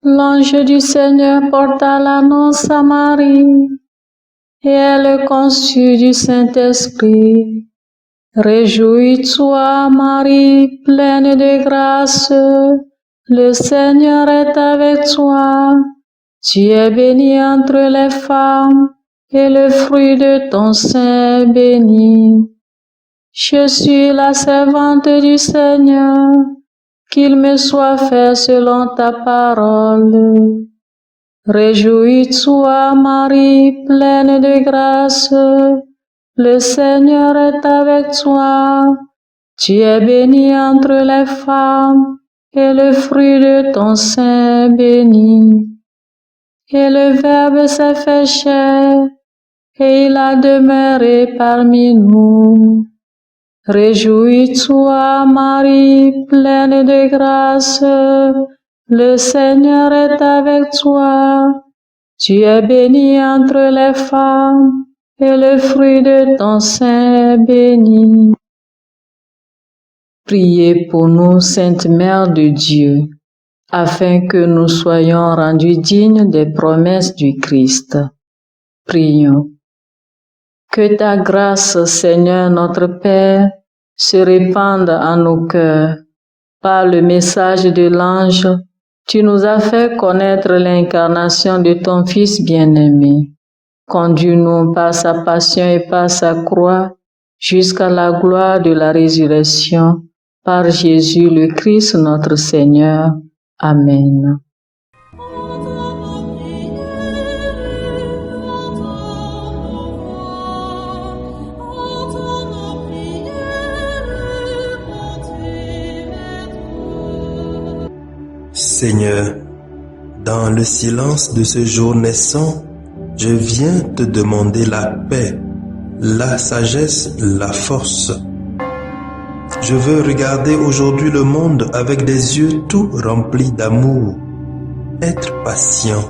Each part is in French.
L'ange du Seigneur porta l'annonce à Marie, et elle conçut du Saint-Esprit. Réjouis-toi, Marie, pleine de grâce, le Seigneur est avec toi. Tu es bénie entre les femmes, et le fruit de ton sein est béni. Je suis la servante du Seigneur, qu'il me soit fait selon ta parole. Réjouis-toi, Marie, pleine de grâce, le Seigneur est avec toi. Tu es bénie entre les femmes, et le fruit de ton sein est béni. Et le Verbe s'est fait chair, et il a demeuré parmi nous. Réjouis-toi, Marie, pleine de grâce, le Seigneur est avec toi. Tu es bénie entre les femmes, et le fruit de ton sein est béni. Priez pour nous, Sainte Mère de Dieu, afin que nous soyons rendus dignes des promesses du Christ. Prions. Que ta grâce, Seigneur notre Père, se répande en nos cœurs. Par le message de l'ange, tu nous as fait connaître l'incarnation de ton Fils bien-aimé. Conduis-nous par sa passion et par sa croix jusqu'à la gloire de la résurrection, par Jésus le Christ notre Seigneur. Amen. Seigneur, dans le silence de ce jour naissant, je viens te demander la paix, la sagesse, la force. Je veux regarder aujourd'hui le monde avec des yeux tout remplis d'amour, être patient,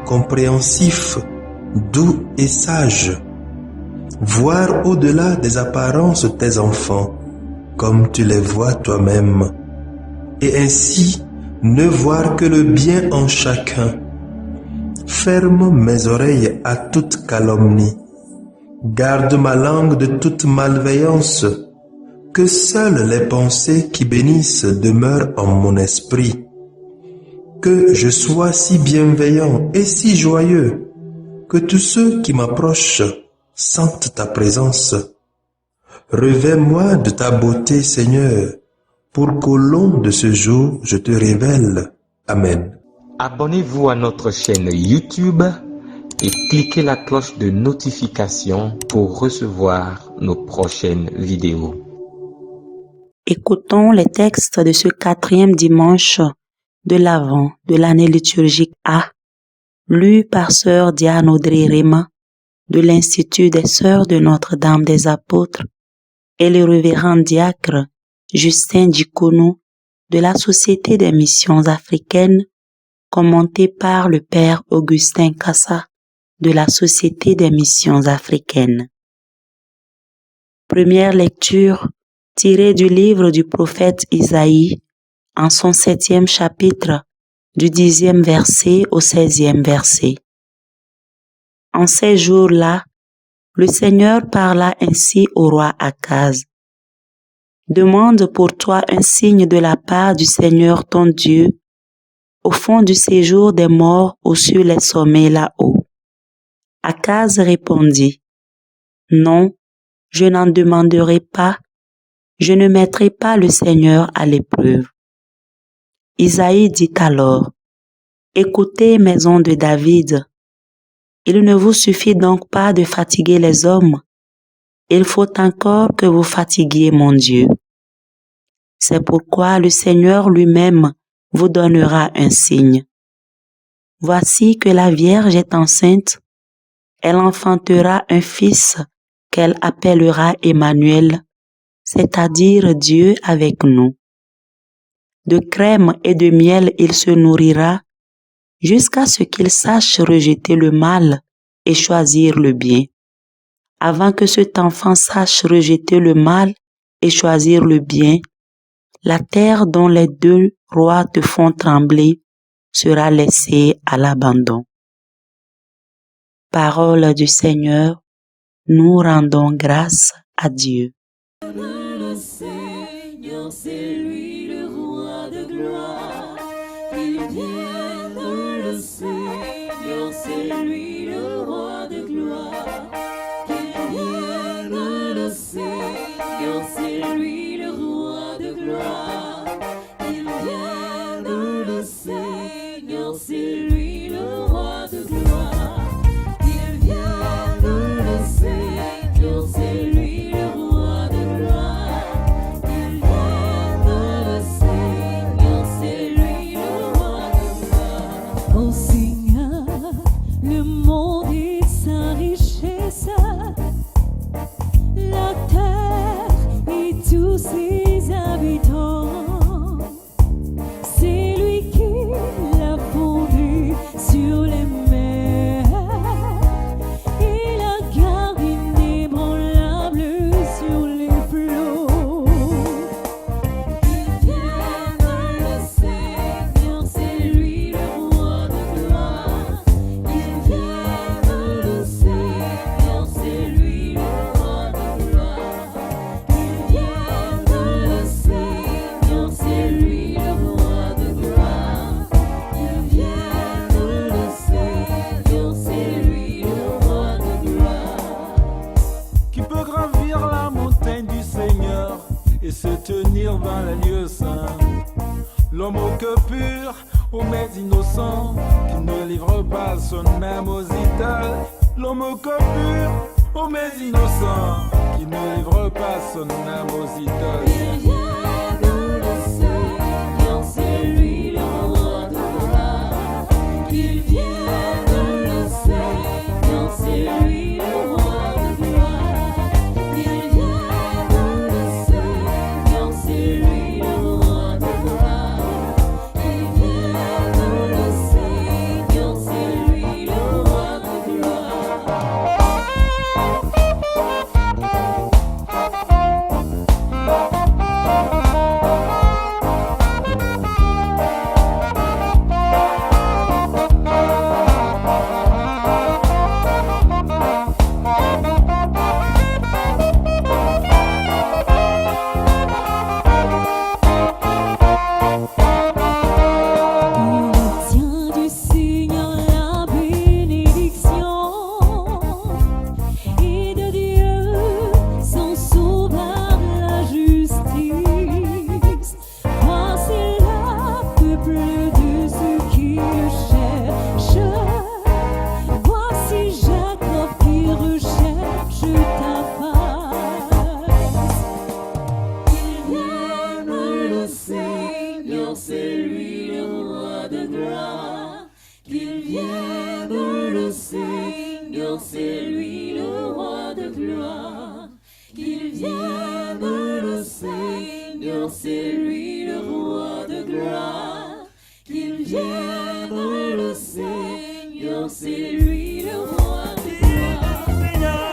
compréhensif, doux et sage, voir au-delà des apparences tes enfants, comme tu les vois toi-même, et ainsi ne voir que le bien en chacun. Ferme mes oreilles à toute calomnie. Garde ma langue de toute malveillance. Que seules les pensées qui bénissent demeurent en mon esprit. Que je sois si bienveillant et si joyeux, que tous ceux qui m'approchent sentent ta présence. Revêt-moi de ta beauté, Seigneur, pour qu'au long de ce jour, je te révèle. Amen. Abonnez-vous à notre chaîne YouTube et cliquez la cloche de notification pour recevoir nos prochaines vidéos. Écoutons les textes de ce 4e dimanche de l'Avent de l'année liturgique A, lu par Sœur Diane Audrey-Réma de l'Institut des Sœurs de Notre-Dame des Apôtres et le révérend diacre Justin Dikonou de la Société des Missions africaines, commenté par le Père Augustin Kassa de la Société des Missions africaines. Première lecture tirée du livre du prophète Isaïe en son 7e chapitre du 10e verset au 16e verset. En ces jours-là, le Seigneur parla ainsi au roi Akaz. Demande pour toi un signe de la part du Seigneur ton Dieu, au fond du séjour des morts ou sur les sommets là-haut. Akaz répondit, non, je n'en demanderai pas, je ne mettrai pas le Seigneur à l'épreuve. Isaïe dit alors, écoutez, maison de David, il ne vous suffit donc pas de fatiguer les hommes, il faut encore que vous fatiguiez mon Dieu. C'est pourquoi le Seigneur lui-même vous donnera un signe. Voici que la Vierge est enceinte elle enfantera un fils qu'elle appellera Emmanuel, c'est-à-dire Dieu avec nous. De crème et de miel il se nourrira jusqu'à ce qu'il sache rejeter le mal et choisir le bien. Avant que cet enfant sache rejeter le mal et choisir le bien, la terre dont les deux rois te font trembler sera laissée à l'abandon. Parole du Seigneur, nous rendons grâce à Dieu. Le Seigneur, c'est lui le roi de gloire. Qu'il vienne, le Seigneur, c'est lui le roi de gloire. Qu'il vienne, le Seigneur, c'est lui le roi de gloire. Qu'il vienne, le Seigneur, c'est lui le roi de gloire. Qu'il vienne, le Seigneur, c'est lui le roi de gloire. Qu'il vienne, le Seigneur, c'est lui le roi de gloire. Ô Seigneur, le monde et sa richesse, la terre et tous ses habitants. C'est lui qui l'a fondé sur les mers. Il a gardé inébranlable sur les flots. Qu'il vienne, le Seigneur, c'est lui le roi de gloire. Qu'il vienne, le Seigneur, c'est lui le roi de gloire. Qu'il vienne, le Seigneur, c'est lui le roi de gloire. Qu'il vienne, le Seigneur, c'est lui le roi de gloire. Qui peut gravir la montagne du Seigneur et se tenir dans les lieux saints? L'homme au cœur pur, aux mains innocents, qui ne livre pas son âme aux idoles. L'homme au cœur pur, aux mains innocents, qui ne livre pas son âme aux idoles. Qu'il vienne, le Seigneur, c'est lui le roi de gloire. Qu'il vienne, le Seigneur, c'est lui le roi de gloire. Qu'il vienne, le Seigneur, c'est lui le roi de gloire. Qu'il vienne, le Seigneur, c'est lui le roi de gloire. Il obtient du Seigneur la bénédiction et de Dieu son sauveur la justice. Voici le peuple de ceux qui le cherchent. Voici Jacob qui recherche ta face. Qu'il vienne, le Seigneur, c'est lui le roi de gloire. Qu'il vienne, le Seigneur, c'est lui le roi de gloire. Qu'il vienne, le Seigneur, c'est lui le roi de gloire. Qu'il vienne, le Seigneur, c'est lui le roi de gloire.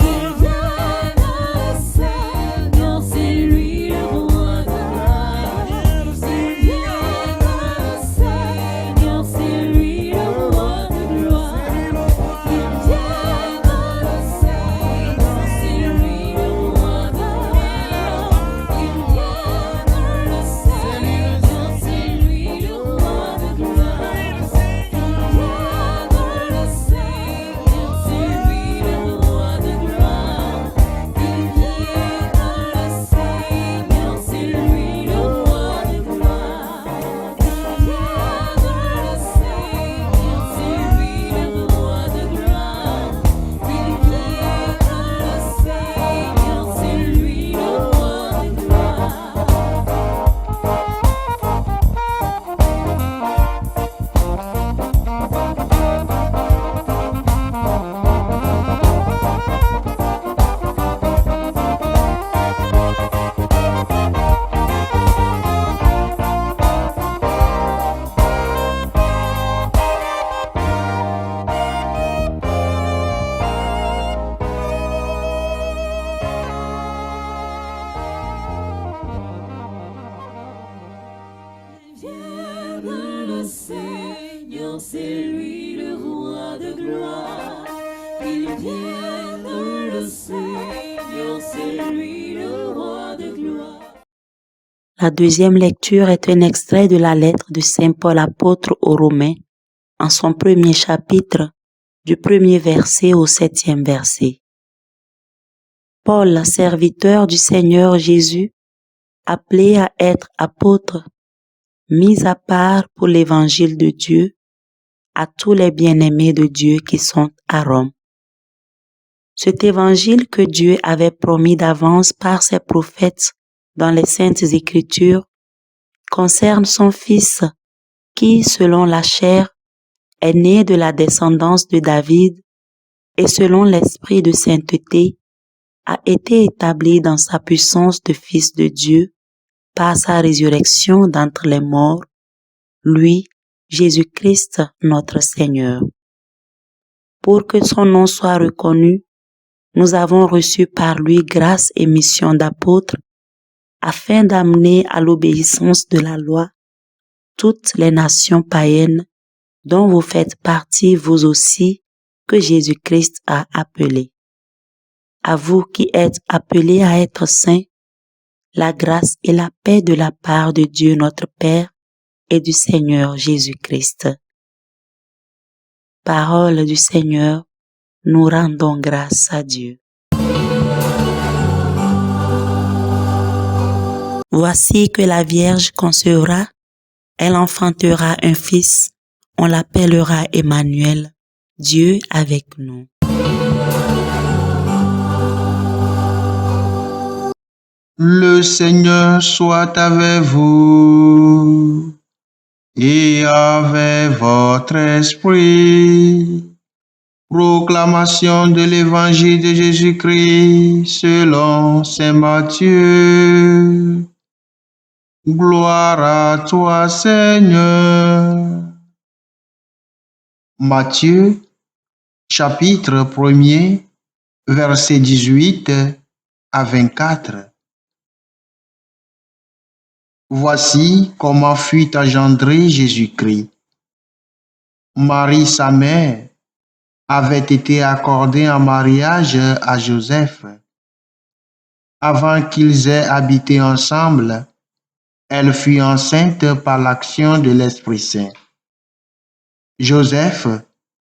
Qu'il vienne, le Seigneur, c'est lui le roi de gloire. Qu'il vienne, le Seigneur, c'est lui le roi de gloire. Qu'il vienne, le Seigneur, c'est lui le roi de gloire. Qu'il vienne, le Seigneur, c'est lui le roi de gloire. Qu'il vienne, le Seigneur. Seigneur, c'est lui le roi de gloire. Qu'il vienne le Seigneur, c'est lui le roi de gloire. La deuxième lecture est un extrait de la lettre de Saint Paul apôtre aux Romains, en son premier chapitre, du premier verset au 7e verset. Paul, serviteur du Seigneur Jésus, appelé à être apôtre, mis à part pour l'évangile de Dieu, à tous les bien-aimés de Dieu qui sont à Rome. Cet évangile que Dieu avait promis d'avance par ses prophètes dans les Saintes Écritures concerne son Fils qui, selon la chair, est né de la descendance de David et selon l'esprit de sainteté, a été établi dans sa puissance de Fils de Dieu par sa résurrection d'entre les morts, lui, Jésus-Christ notre Seigneur. Pour que son nom soit reconnu, nous avons reçu par lui grâce et mission d'apôtre afin d'amener à l'obéissance de la loi toutes les nations païennes dont vous faites partie vous aussi que Jésus-Christ a appelés. À vous qui êtes appelés à être saints, la grâce et la paix de la part de Dieu notre Père et du Seigneur Jésus-Christ. Parole du Seigneur, nous rendons grâce à Dieu. Voici que la Vierge concevra, elle enfantera un fils, on l'appellera Emmanuel, Dieu avec nous. Le Seigneur soit avec vous et avec votre esprit. Proclamation de l'évangile de Jésus-Christ selon saint Matthieu. Gloire à toi, Seigneur. Matthieu, chapitre 1er, versets 18 à 24. Voici comment fut engendré Jésus-Christ. Marie, sa mère, avait été accordée en mariage à Joseph. Avant qu'ils aient habité ensemble, elle fut enceinte par l'action de l'Esprit Saint. Joseph,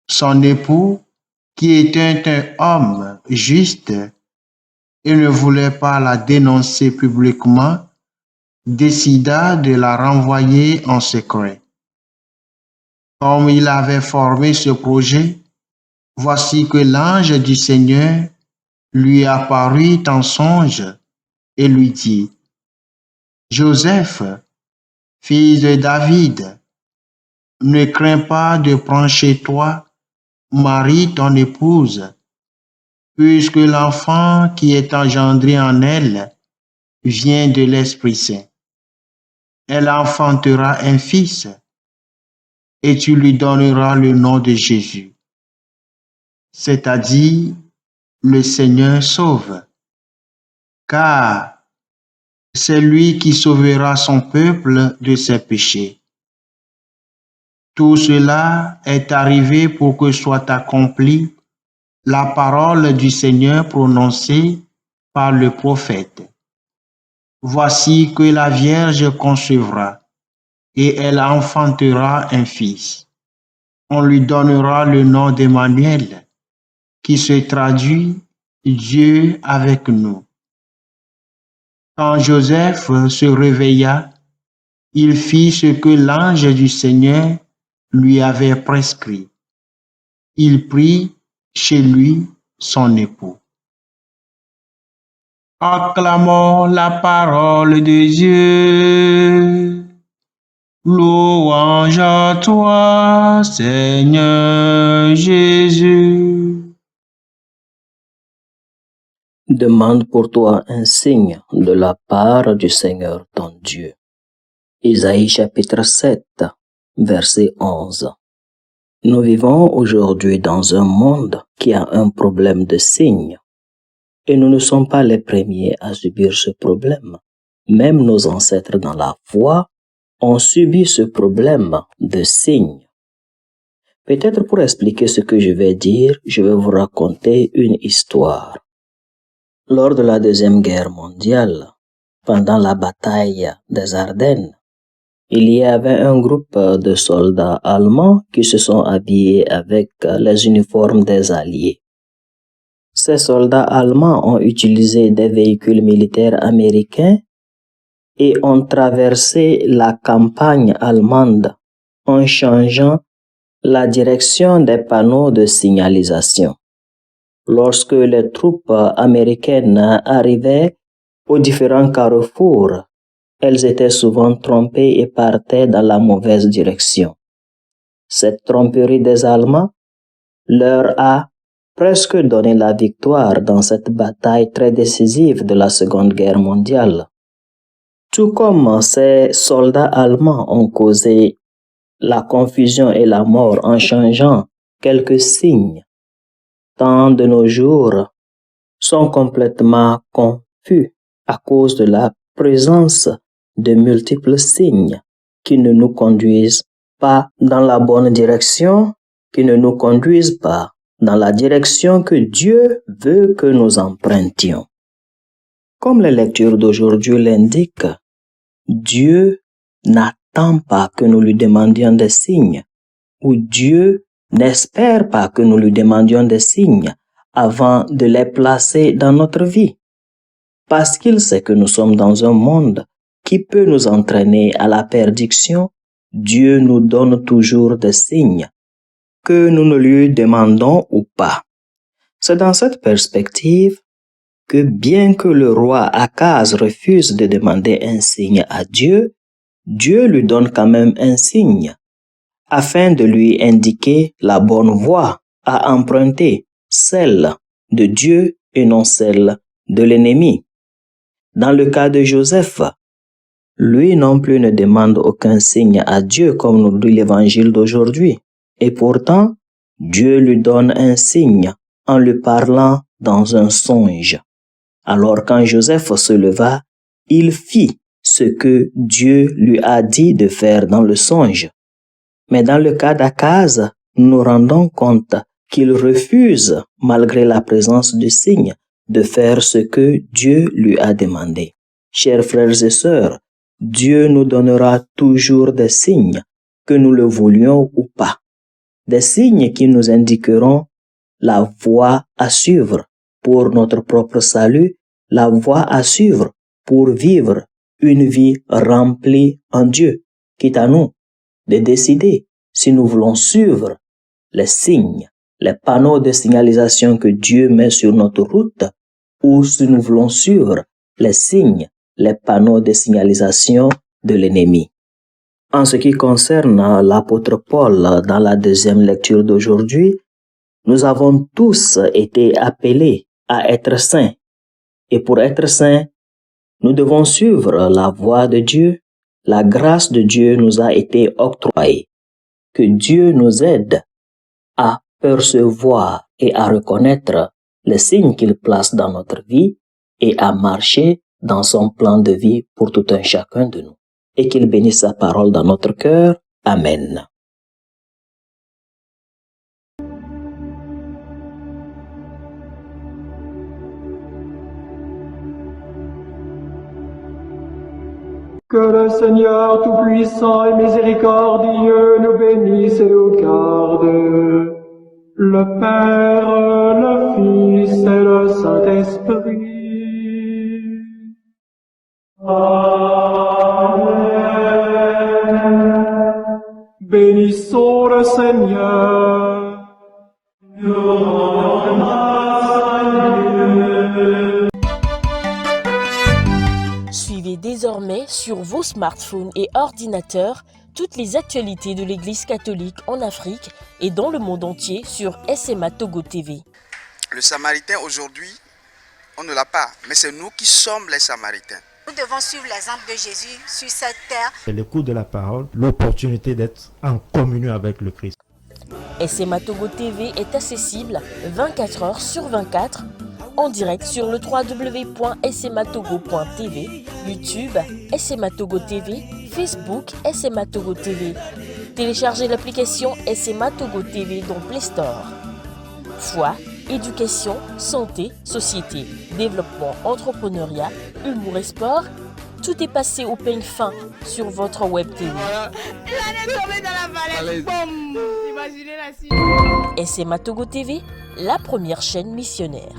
son époux, qui était un homme juste et ne voulait pas la dénoncer publiquement, décida de la renvoyer en secret. Comme il avait formé ce projet, voici que l'ange du Seigneur lui apparut en songe et lui dit: Joseph, fils de David, ne crains pas de prendre chez toi Marie ton épouse, puisque l'enfant qui est engendré en elle vient de l'Esprit Saint. Elle enfantera un fils, et tu lui donneras le nom de Jésus, c'est-à-dire le Seigneur sauve, car c'est lui qui sauvera son peuple de ses péchés. Tout cela est arrivé pour que soit accomplie la parole du Seigneur prononcée par le prophète. Voici que la Vierge concevra et elle enfantera un fils. On lui donnera le nom d'Emmanuel, qui se traduit Dieu avec nous. Quand Joseph se réveilla, il fit ce que l'ange du Seigneur lui avait prescrit. Il prit chez lui son époux. Acclamons la parole de Dieu. Louange à toi, Seigneur Jésus. Demande pour toi un signe de la part du Seigneur ton Dieu. Isaïe chapitre 7, verset 11. Nous vivons aujourd'hui dans un monde qui a un problème de signes. Et nous ne sommes pas les premiers à subir ce problème. Même nos ancêtres dans la foi ont subi ce problème de signes. Peut-être pour expliquer ce que je vais dire, je vais vous raconter une histoire. Lors de la Deuxième Guerre mondiale, pendant la bataille des Ardennes, il y avait un groupe de soldats allemands qui se sont habillés avec les uniformes des Alliés. Ces soldats allemands ont utilisé des véhicules militaires américains et ont traversé la campagne allemande en changeant la direction des panneaux de signalisation. Lorsque les troupes américaines arrivaient aux différents carrefours, elles étaient souvent trompées et partaient dans la mauvaise direction. Cette tromperie des Allemands leur a presque donné la victoire dans cette bataille très décisive de la Seconde Guerre mondiale. Tout comme ces soldats allemands ont causé la confusion et la mort en changeant quelques signes, tant de nos jours sont complètement confus à cause de la présence de multiples signes qui ne nous conduisent pas dans la bonne direction, qui ne nous conduisent pas dans la direction que Dieu veut que nous empruntions. Comme les lectures d'aujourd'hui l'indiquent, Dieu n'attend pas que nous lui demandions des signes, ou Dieu n'espère pas que nous lui demandions des signes avant de les placer dans notre vie, parce qu'il sait que nous sommes dans un monde qui peut nous entraîner à la perdition. Dieu nous donne toujours des signes, que nous ne lui demandons ou pas. C'est dans cette perspective que bien que le roi Akaz refuse de demander un signe à Dieu, Dieu lui donne quand même un signe, afin de lui indiquer la bonne voie à emprunter, celle de Dieu et non celle de l'ennemi. Dans le cas de Joseph, lui non plus ne demande aucun signe à Dieu comme nous dit l'évangile d'aujourd'hui. Et pourtant, Dieu lui donne un signe en lui parlant dans un songe. Alors quand Joseph se leva, il fit ce que Dieu lui a dit de faire dans le songe. Mais dans le cas d'Akaz, nous nous rendons compte qu'il refuse, malgré la présence du signe, de faire ce que Dieu lui a demandé. Chers frères et sœurs, Dieu nous donnera toujours des signes, que nous le voulions ou pas. Des signes qui nous indiqueront la voie à suivre pour notre propre salut, la voie à suivre pour vivre une vie remplie en Dieu, quitte à nous de décider si nous voulons suivre les signes, les panneaux de signalisation que Dieu met sur notre route, ou si nous voulons suivre les signes, les panneaux de signalisation de l'ennemi. En ce qui concerne l'apôtre Paul dans la deuxième lecture d'aujourd'hui, nous avons tous été appelés à être saints. Et pour être saints, nous devons suivre la voie de Dieu. La grâce de Dieu nous a été octroyée. Que Dieu nous aide à percevoir et à reconnaître les signes qu'il place dans notre vie et à marcher dans son plan de vie pour tout un chacun de nous. Et qu'il bénisse sa parole dans notre cœur. Amen. Que le Seigneur Tout-Puissant et Miséricordieux nous bénisse et nous garde, le Père, le Fils et le Saint-Esprit. Amen. Bénissons le Seigneur. Nous rendons grâce à Dieu. Suivez désormais sur vos smartphones et ordinateurs toutes les actualités de l'Église catholique en Afrique et dans le monde entier sur SMA Togo TV. Le Samaritain aujourd'hui, on ne l'a pas, mais c'est nous qui sommes les Samaritains. Nous devons suivre l'exemple de Jésus sur cette terre. C'est l'écoute de la parole, l'opportunité d'être en communion avec le Christ. SMA Togo TV est accessible 24 heures sur 24 en direct sur le www.smatogo.tv, YouTube, SMA Togo TV, Facebook SMA Togo TV. Téléchargez l'application SMA Togo TV dans Play Store. Foi, éducation, santé, société, développement, entrepreneuriat, humour et sport, tout est passé au peigne fin sur votre web TV. SMA Togo TV, la première chaîne missionnaire.